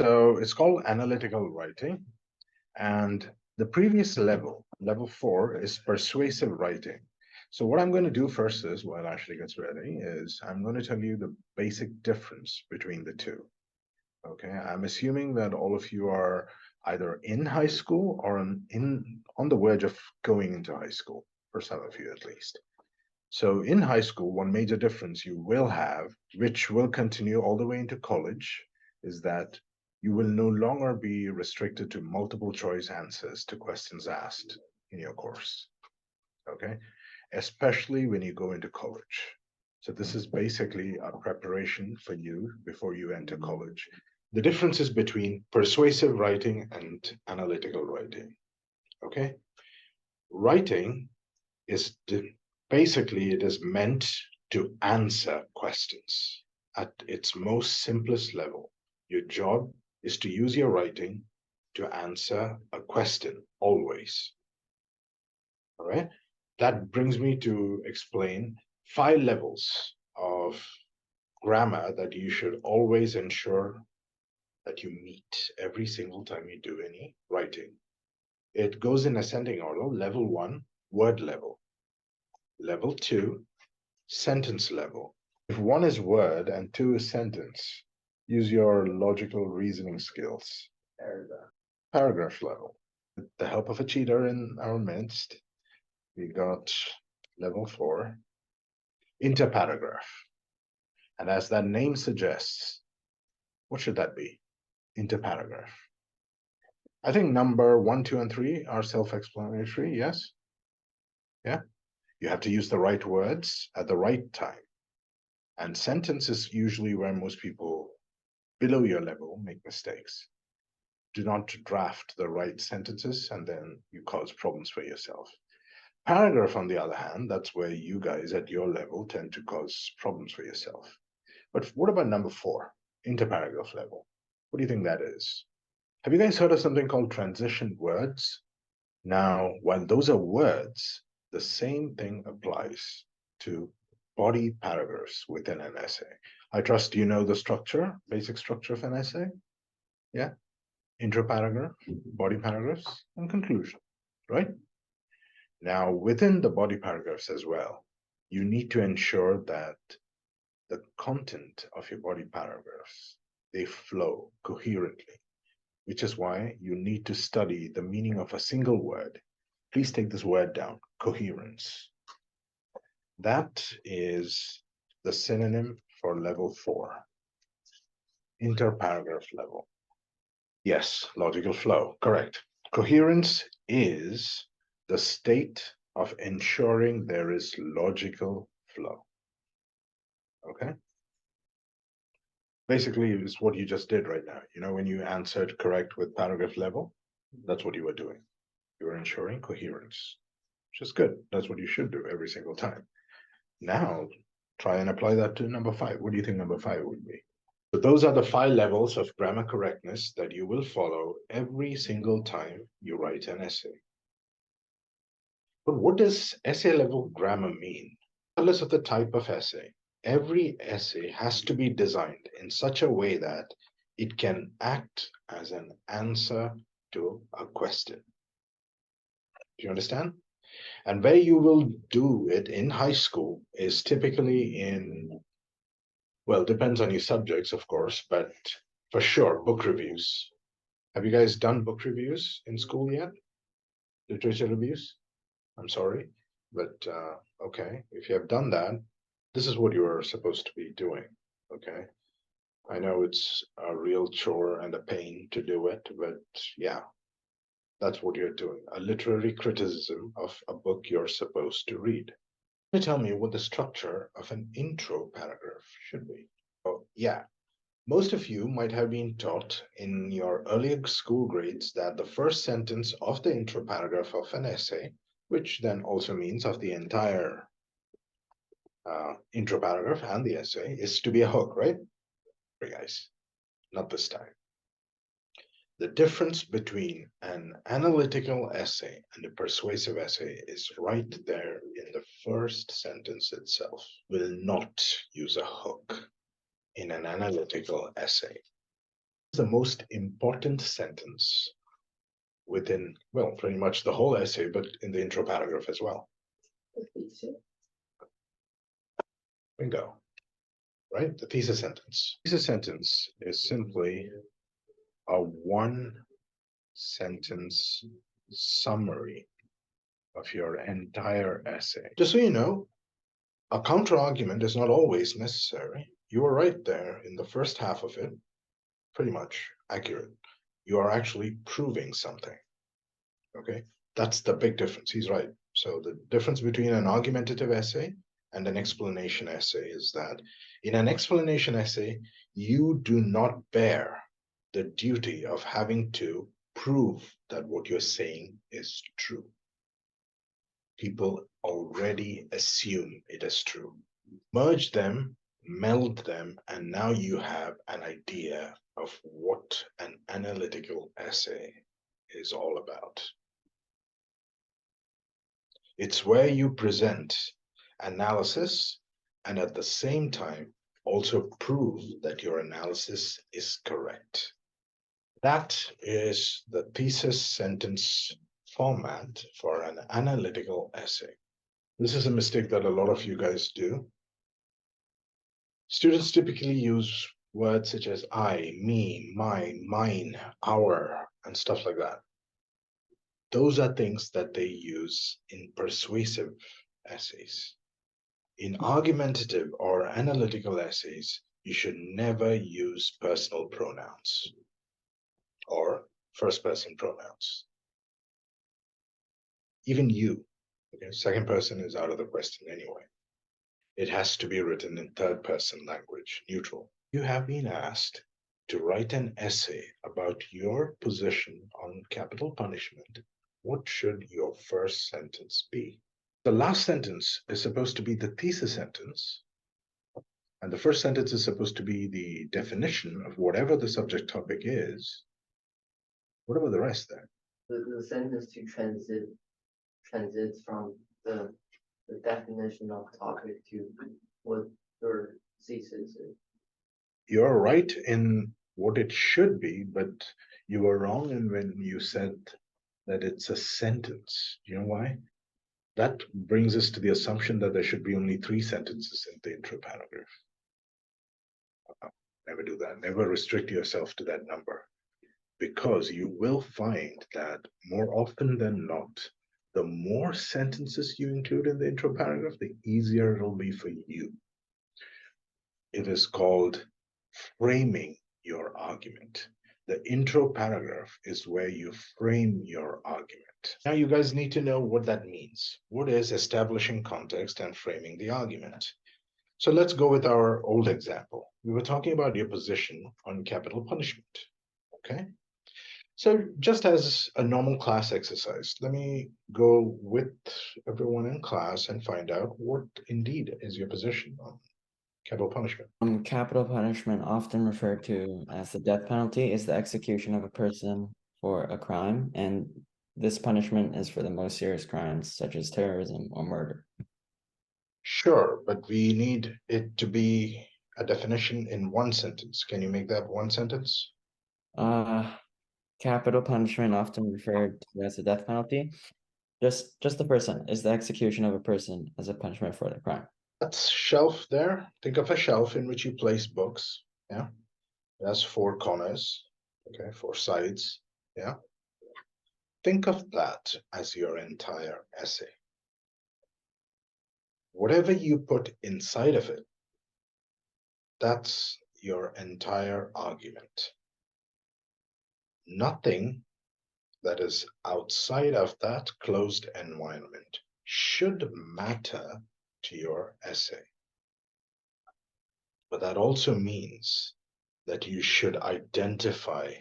So it's called analytical writing. And the previous level, level 4, is persuasive writing. So what I'm going to do first is, while Ashley gets ready, is I'm going to tell you the basic difference between the two. Okay, I'm assuming that all of you are either in high school or on the verge of going into high school, for some of you at least. So in high school, one major difference you will have, which will continue all the way into college, is that you will no longer be restricted to multiple choice answers to questions asked in your course. Okay, especially when you go into college. So this is basically a preparation for you before you enter college. The differences between persuasive writing and analytical writing. Okay, writing is basically it is meant to answer questions at its most simplest level. Your job is to use your writing to answer a question always. All right. That brings me to explain 5 levels of grammar that you should always ensure that you meet every single time you do any writing. It goes in ascending order. Level 1, word level. Level 2, sentence level. If 1 is word and 2 is sentence, use your logical reasoning skills. Paragraph level. With the help of a cheater in our midst, we got level 4, interparagraph. And as that name suggests, what should that be? Interparagraph. I think number 1, 2, and 3 are self-explanatory, yes? Yeah? You have to use the right words at the right time. And sentence is usually where most people below your level make mistakes. Do not draft the right sentences and then you cause problems for yourself. Paragraph, on the other hand, that's where you guys at your level tend to cause problems for yourself. But what about number 4, interparagraph level? What do you think that is? Have you guys heard of something called transition words? Now, while those are words, the same thing applies to body paragraphs within an essay. I trust you know the structure, basic structure of an essay. Yeah? Intro paragraph, body paragraphs, and conclusion, right? Now, within the body paragraphs as well, you need to ensure that the content of your body paragraphs, they flow coherently, which is why you need to study the meaning of a single word. Please take this word down, coherence. That is the synonym for level 4, interparagraph level. Yes, logical flow, correct. Coherence is the state of ensuring there is logical flow. Okay? Basically, it's what you just did right now. You know, when you answered correct with paragraph level, that's what you were doing. You were ensuring coherence, which is good. That's what you should do every single time. Now, try and apply that to number 5. What do you think number 5 would be? So those are the 5 levels of grammar correctness that you will follow every single time you write an essay. But what does essay level grammar mean? Regardless of the type of essay, every essay has to be designed in such a way that it can act as an answer to a question. Do you understand? And where you will do it in high school is typically in, well, depends on your subjects, of course, but for sure, book reviews. Have you guys done book reviews in school yet? Literature reviews? I'm sorry, but okay, if you have done that, this is what you are supposed to be doing, okay? I know it's a real chore and a pain to do it, but yeah, that's what you're doing. A literary criticism of a book you're supposed to read. Can you tell me what the structure of an intro paragraph should be? Oh, yeah. Most of you might have been taught in your earlier school grades that the first sentence of the intro paragraph of an essay, which then also means of the entire intro paragraph and the essay, is to be a hook, right? Sorry, guys, not this time. The difference between an analytical essay and a persuasive essay is right there in the first sentence itself. Will not use a hook in an analytical essay. The most important sentence within, well, pretty much the whole essay, but in the intro paragraph as well. Bingo. Right? The thesis sentence. Thesis sentence is simply a one sentence summary of your entire essay. Just so you know, a counter argument is not always necessary. You are right there in the first half of it, pretty much accurate. You are actually proving something. Okay, that's the big difference. He's right. So the difference between an argumentative essay and an explanation essay is that in an explanation essay, you do not bear the duty of having to prove that what you're saying is true. People already assume it is true. Merge them, meld them, and now you have an idea of what an analytical essay is all about. It's where you present analysis and at the same time also prove that your analysis is correct. That is the thesis sentence format for an analytical essay. This is a mistake that a lot of you guys do. Students typically use words such as I, me, mine, mine, our, and stuff like that. Those are things that they use in persuasive essays. In argumentative or analytical essays, you should never use personal pronouns or first-person pronouns. Even you, okay, second person is out of the question anyway. It has to be written in third-person language, neutral. You have been asked to write an essay about your position on capital punishment. What should your first sentence be? The last sentence is supposed to be the thesis sentence, and the first sentence is supposed to be the definition of whatever the subject topic is. What about the rest then? The sentence to transits from the definition of topic to what your thesis is. You're right in what it should be, but you were wrong in when you said that it's a sentence. Do you know why? That brings us to the assumption that there should be only 3 sentences in the intro paragraph. Never do that. Never restrict yourself to that number, because you will find that more often than not, the more sentences you include in the intro paragraph, the easier it'll be for you. It is called framing your argument. The intro paragraph is where you frame your argument. Now you guys need to know what that means. What is establishing context and framing the argument? So let's go with our old example. We were talking about your position on capital punishment, okay? So just as a normal class exercise, let me go with everyone in class and find out what indeed is your position on capital punishment. Capital punishment, often referred to as the death penalty, is the execution of a person for a crime, and this punishment is for the most serious crimes such as terrorism or murder. Sure, but we need it to be a definition in one sentence. Can you make that one sentence? Capital punishment, often referred to as the death penalty, just the person is the execution of a person as a punishment for the crime. That's shelf there. Think of a shelf in which you place books. Yeah, it has 4 corners. Okay, 4 sides. Yeah. Think of that as your entire essay. Whatever you put inside of it, that's your entire argument. Nothing that is outside of that closed environment should matter to your essay. But that also means that you should identify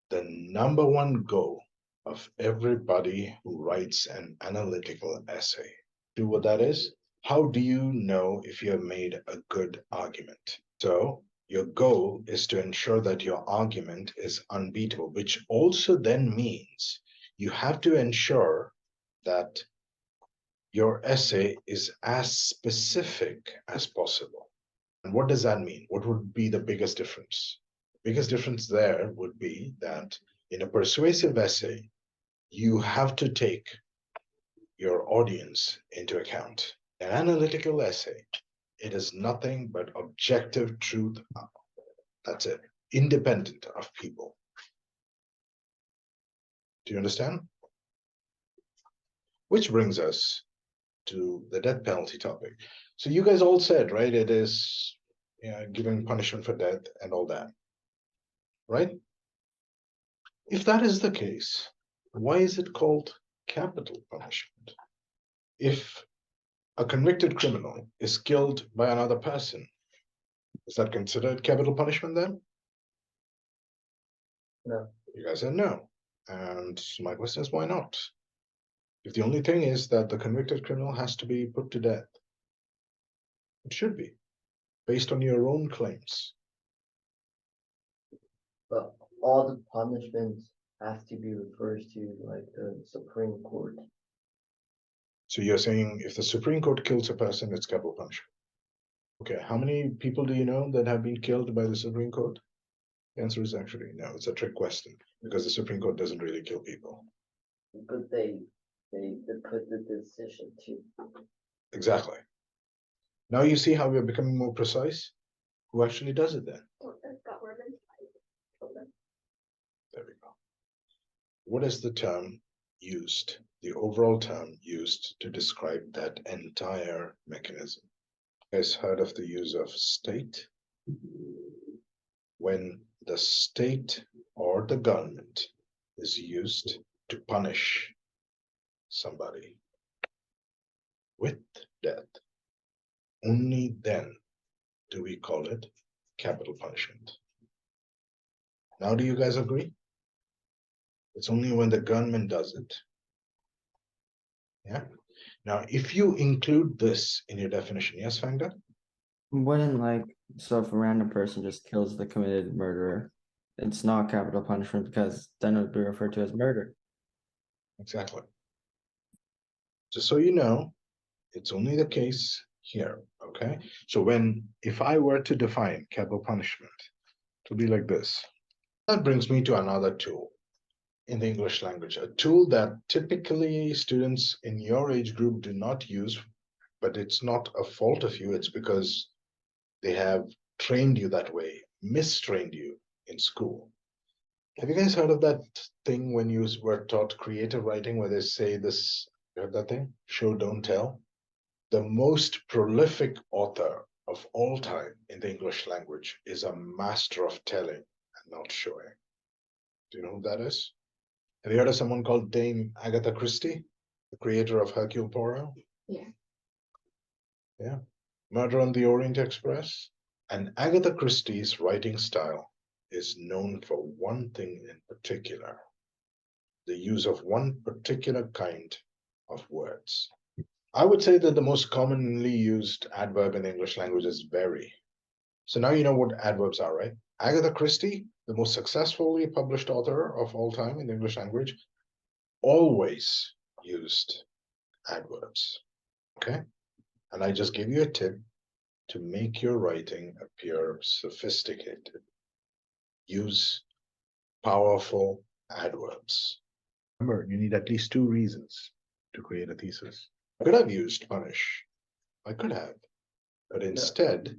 the number one goal of everybody who writes an analytical essay. Do what that is. How do you know if you have made a good argument? So your goal is to ensure that your argument is unbeatable, which also then means you have to ensure that your essay is as specific as possible. And what does that mean? What would be the biggest difference? Biggest difference there would be that in a persuasive essay, you have to take your audience into account. An analytical essay, it is nothing but objective truth. That's it, independent of people. Do you understand? Which brings us to the death penalty topic. So you guys all said, right, it is giving punishment for death and all that, right? If that is the case, why is it called capital punishment? If a convicted criminal is killed by another person, is that considered capital punishment then? No. You guys said no. And my question is, why not? If the only thing is that the convicted criminal has to be put to death, it should be, based on your own claims. But all the punishments have to be referred to like the Supreme Court. So you're saying if the Supreme Court kills a person, it's capital punishment. Okay, how many people do you know that have been killed by the Supreme Court? The answer is actually no, it's a trick question because the Supreme Court doesn't really kill people. But they put the decision to. Exactly. Now you see how we're becoming more precise? Who actually does it then? There we go. What is the term used, the overall term used to describe that entire mechanism? You guys heard of the use of state? When the state or the government is used to punish somebody with death, only then do we call it capital punishment. Now, do you guys agree? It's only when the government does it. Yeah. Now, if you include this in your definition, yes, Fangda? Wouldn't like, so if a random person just kills the committed murderer, it's not capital punishment because then it would be referred to as murder. Exactly. Just so you know, it's only the case here, okay? So if I were to define capital punishment to be like this, that brings me to another tool in the English language, a tool that typically students in your age group do not use, but it's not a fault of you, it's because they have trained you that way, mistrained you in school. Have you guys heard of that thing when you were taught creative writing where they say this, you heard that thing? Show, don't tell. The most prolific author of all time in the English language is a master of telling and not showing. Do you know who that is? Have you heard of someone called Dame Agatha Christie, the creator of Hercule Poirot? Yeah. Yeah. Murder on the Orient Express? And Agatha Christie's writing style is known for one thing in particular, the use of one particular kind of words. I would say that the most commonly used adverb in the English language is very. So now you know what adverbs are, right? Agatha Christie, the most successfully published author of all time in the English language, always used adverbs, okay? And I just gave you a tip to make your writing appear sophisticated. Use powerful adverbs. Remember, you need at least 2 reasons to create a thesis. I could have used punish. I could have. But instead,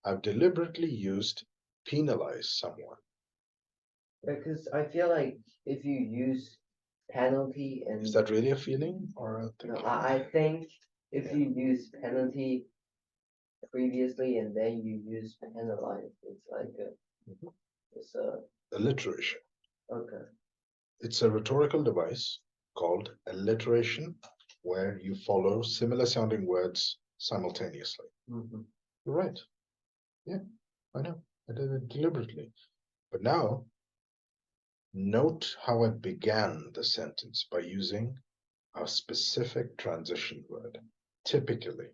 I've deliberately used penalize someone. Because I feel like if you use penalty and Is that really a feeling or a thing? no, I think if you use penalty previously and then you use penalize, it's like it's a Alliteration. okay. It's a rhetorical device called alliteration, where you follow similar sounding words simultaneously. Mm-hmm. You're right. Yeah, I know. I did it deliberately. But now, note how I began the sentence by using a specific transition word, typically.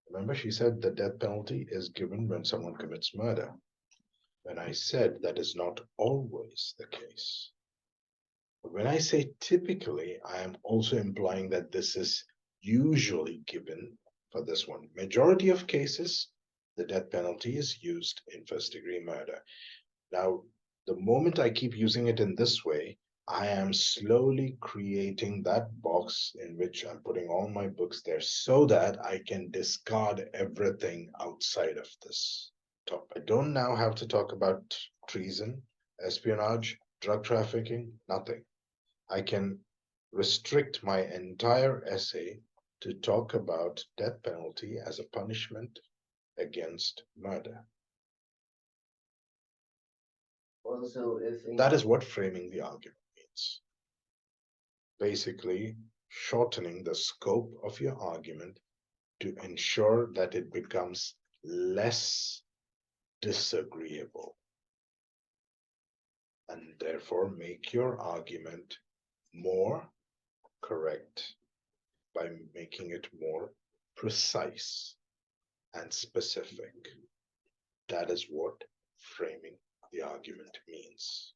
Remember, she said the death penalty is given when someone commits murder. When I said that is not always the case. But when I say typically, I am also implying that this is usually given for this one. Majority of cases, the death penalty is used in first-degree murder. Now, the moment I keep using it in this way, I am slowly creating that box in which I'm putting all my books there so that I can discard everything outside of this topic. I don't now have to talk about treason, espionage, drug trafficking, nothing. I can restrict my entire essay to talk about death penalty as a punishment against murder. Also, if That is what framing the argument means. Basically, shortening the scope of your argument to ensure that it becomes less disagreeable, and therefore make your argument more correct by making it more precise and specific. That is what framing the argument means.